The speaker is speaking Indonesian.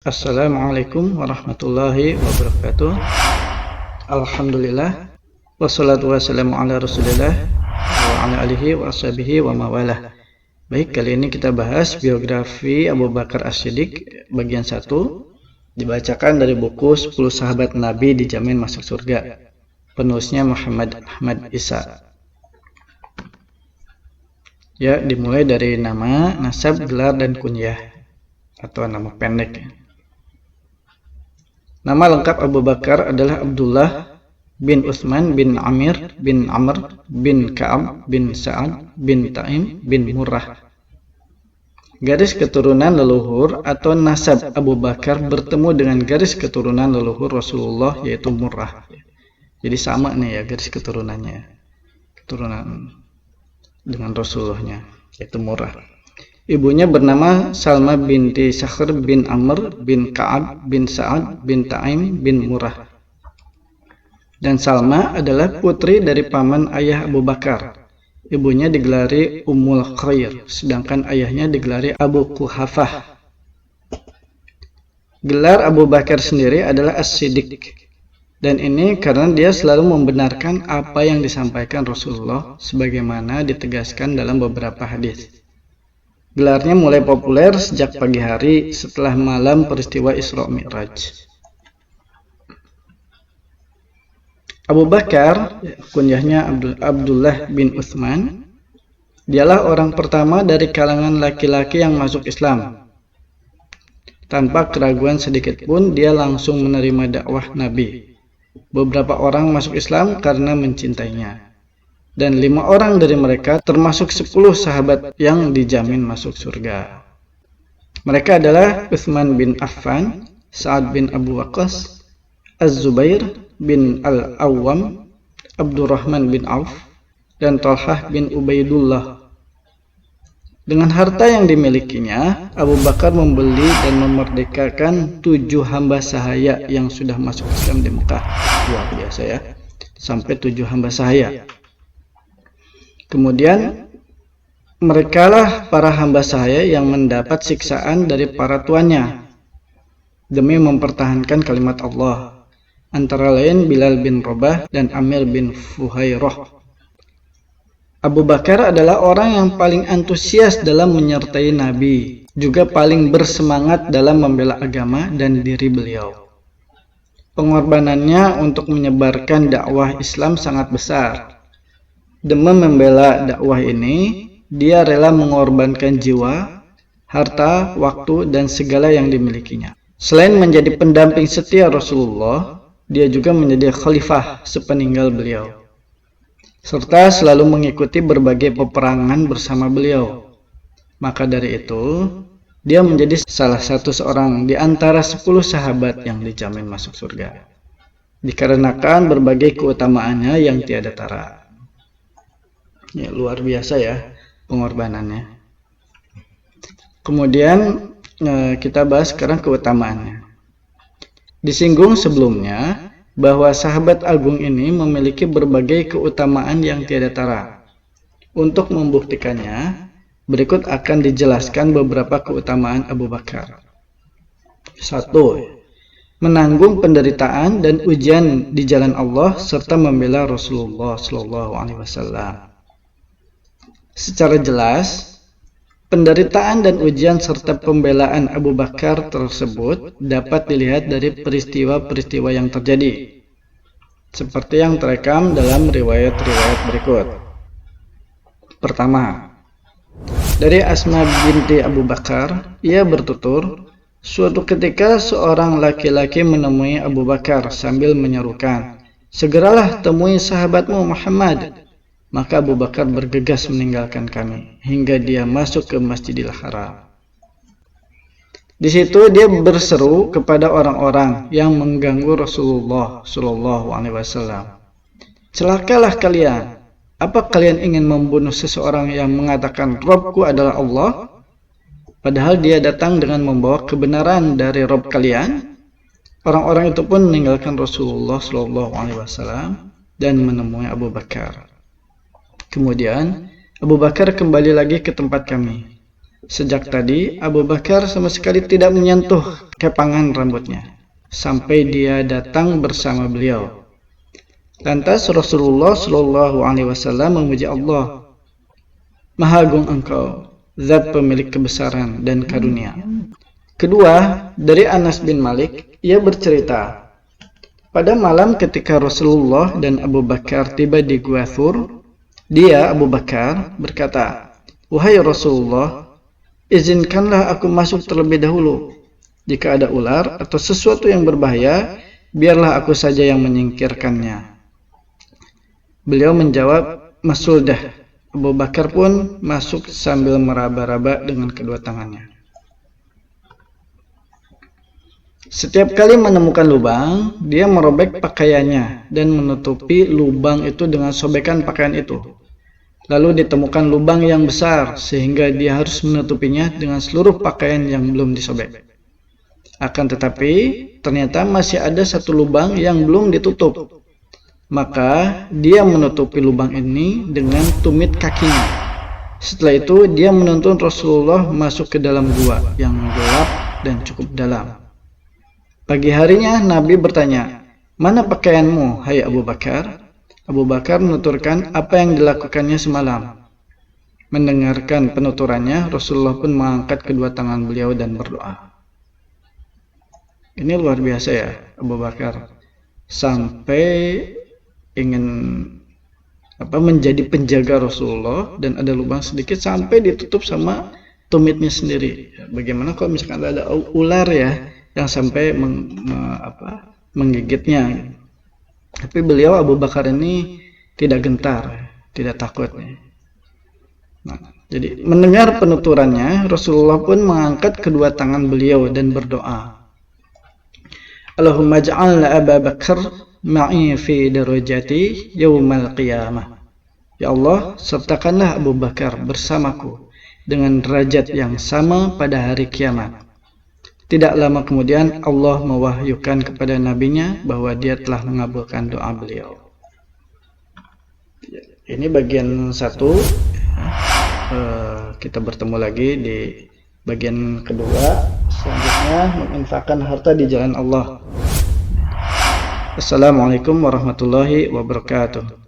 Assalamualaikum warahmatullahi wabarakatuh. Alhamdulillah. Wassalatu wassalamu ala rasulillah wa ala alihi wa ashabihi wa mawalah. Baik, kali ini kita bahas biografi Abu Bakar As-Siddiq bagian 1, dibacakan dari buku 10 sahabat Nabi dijamin masuk surga. Penulisnya Muhammad Ahmad Isa. Ya, dimulai dari nama, nasab, gelar, dan kunyah atau nama pendek. Nama lengkap Abu Bakar adalah Abdullah bin Utsman bin Amir bin Amr bin Ka'ab bin Sa'ad bin Taim bin Murrah. Garis keturunan leluhur atau nasab Abu Bakar bertemu dengan garis keturunan leluhur Rasulullah, yaitu Murrah. Jadi sama nih ya garis keturunannya, keturunan dengan Rasulullahnya, yaitu Murrah. Ibunya bernama Salma binti Sakhr bin Amr bin Ka'ab bin Sa'ad bin Taim bin Murrah. Dan Salma adalah putri dari paman ayah Abu Bakar. Ibunya digelari Ummul Khair, sedangkan ayahnya digelari Abu Quhafah. Gelar Abu Bakar sendiri adalah As-Siddiq. Dan ini karena dia selalu membenarkan apa yang disampaikan Rasulullah sebagaimana ditegaskan dalam beberapa hadis. Gelarnya mulai populer sejak pagi hari setelah malam peristiwa Isra Mi'raj. Abu Bakar, kunyahnya Abdullah bin Utsman, dialah orang pertama dari kalangan laki-laki yang masuk Islam. Tanpa keraguan sedikit pun dia langsung menerima dakwah Nabi. Beberapa orang masuk Islam karena mencintainya. Dan 5 orang dari mereka termasuk 10 sahabat yang dijamin masuk surga. Mereka adalah Utsman bin Affan, Sa'ad bin Abu Waqqas, Az-Zubair bin Al-Awwam, Abdurrahman bin Auf, dan Talhah bin Ubaidullah. Dengan harta yang dimilikinya, Abu Bakar membeli dan memerdekakan 7 hamba sahaya yang sudah masuk Islam di Mekah. Luar biasa ya, sampai 7 hamba sahaya. Kemudian merekalah para hamba sahaya yang mendapat siksaan dari para tuannya demi mempertahankan kalimat Allah, antara lain Bilal bin Rabah dan Amir bin Fuhairah. Abu Bakar adalah orang yang paling antusias dalam menyertai Nabi, juga paling bersemangat dalam membela agama dan diri beliau. Pengorbanannya untuk menyebarkan dakwah Islam sangat besar. Demi membela dakwah ini, dia rela mengorbankan jiwa, harta, waktu, dan segala yang dimilikinya. Selain menjadi pendamping setia Rasulullah, dia juga menjadi khalifah sepeninggal beliau, serta selalu mengikuti berbagai peperangan bersama beliau. Maka dari itu, dia menjadi salah satu seorang di antara 10 sahabat yang dijamin masuk surga, dikarenakan berbagai keutamaannya yang tiada tara. Ya, luar biasa ya pengorbanannya. Kemudian kita bahas sekarang keutamaannya. Disinggung sebelumnya bahwa sahabat agung ini memiliki berbagai keutamaan yang tiada tara. Untuk membuktikannya, berikut akan dijelaskan beberapa keutamaan Abu Bakar. 1. Menanggung penderitaan dan ujian di jalan Allah serta membela Rasulullah SAW. Secara jelas, penderitaan dan ujian serta pembelaan Abu Bakar tersebut dapat dilihat dari peristiwa-peristiwa yang terjadi, seperti yang terekam dalam riwayat-riwayat berikut. Pertama, dari Asma binti Abu Bakar, ia bertutur, suatu ketika seorang laki-laki menemui Abu Bakar sambil menyerukan, "Segeralah temui sahabatmu Muhammad." Maka Abu Bakar bergegas meninggalkan kami hingga dia masuk ke Masjidil Haram. Di situ dia berseru kepada orang-orang yang mengganggu Rasulullah SAW. "Celakalah kalian! Apa kalian ingin membunuh seseorang yang mengatakan Robku adalah Allah? Padahal dia datang dengan membawa kebenaran dari Rob kalian?" Orang-orang itu pun meninggalkan Rasulullah SAW dan menemui Abu Bakar. Kemudian Abu Bakar kembali lagi ke tempat kami. Sejak tadi Abu Bakar sama sekali tidak menyentuh kepangan rambutnya sampai dia datang bersama beliau. Lantas Rasulullah Shallallahu Alaihi Wasallam memuji Allah, Maha Agung Engkau, Zat pemilik kebesaran dan karunia. Kedua, dari Anas bin Malik, ia bercerita, pada malam ketika Rasulullah dan Abu Bakar tiba di Gua Thur, dia, Abu Bakar, berkata, wahai Rasulullah, izinkanlah aku masuk terlebih dahulu. Jika ada ular atau sesuatu yang berbahaya, biarlah aku saja yang menyingkirkannya. Beliau menjawab, Masudah. Abu Bakar pun masuk sambil meraba-raba dengan kedua tangannya. Setiap kali menemukan lubang, dia merobek pakaiannya dan menutupi lubang itu dengan sobekan pakaian itu. Lalu ditemukan lubang yang besar sehingga dia harus menutupinya dengan seluruh pakaian yang belum disobek. Akan tetapi, ternyata masih ada satu lubang yang belum ditutup. Maka dia menutupi lubang ini dengan tumit kakinya. Setelah itu dia menuntun Rasulullah masuk ke dalam gua yang gelap dan cukup dalam. Pagi harinya Nabi bertanya, mana pakaianmu, hai Abu Bakar? Abu Bakar menuturkan apa yang dilakukannya semalam. Mendengarkan penuturannya, Rasulullah pun mengangkat kedua tangan beliau dan berdoa. Ini luar biasa ya, Abu Bakar. Sampai ingin menjadi penjaga Rasulullah dan ada lubang sedikit sampai ditutup sama tumitnya sendiri. Bagaimana kalau misalkan ada ular ya yang sampai menggigitnya. Tapi beliau Abu Bakar ini tidak gentar, tidak takut. Nah, jadi mendengar penuturannya, Rasulullah pun mengangkat kedua tangan beliau dan berdoa. Allahumma ja'alna Abu Bakar ma'i fi darajati yaumal qiyamah. Ya Allah, sertakanlah Abu Bakar bersamaku dengan derajat yang sama pada hari kiamat. Tidak lama kemudian Allah mewahyukan kepada nabinya bahwa dia telah mengabulkan doa beliau. Ini bagian 1. Kita bertemu lagi di bagian kedua. Selanjutnya menginfakkan harta di jalan Allah. Assalamualaikum warahmatullahi wabarakatuh.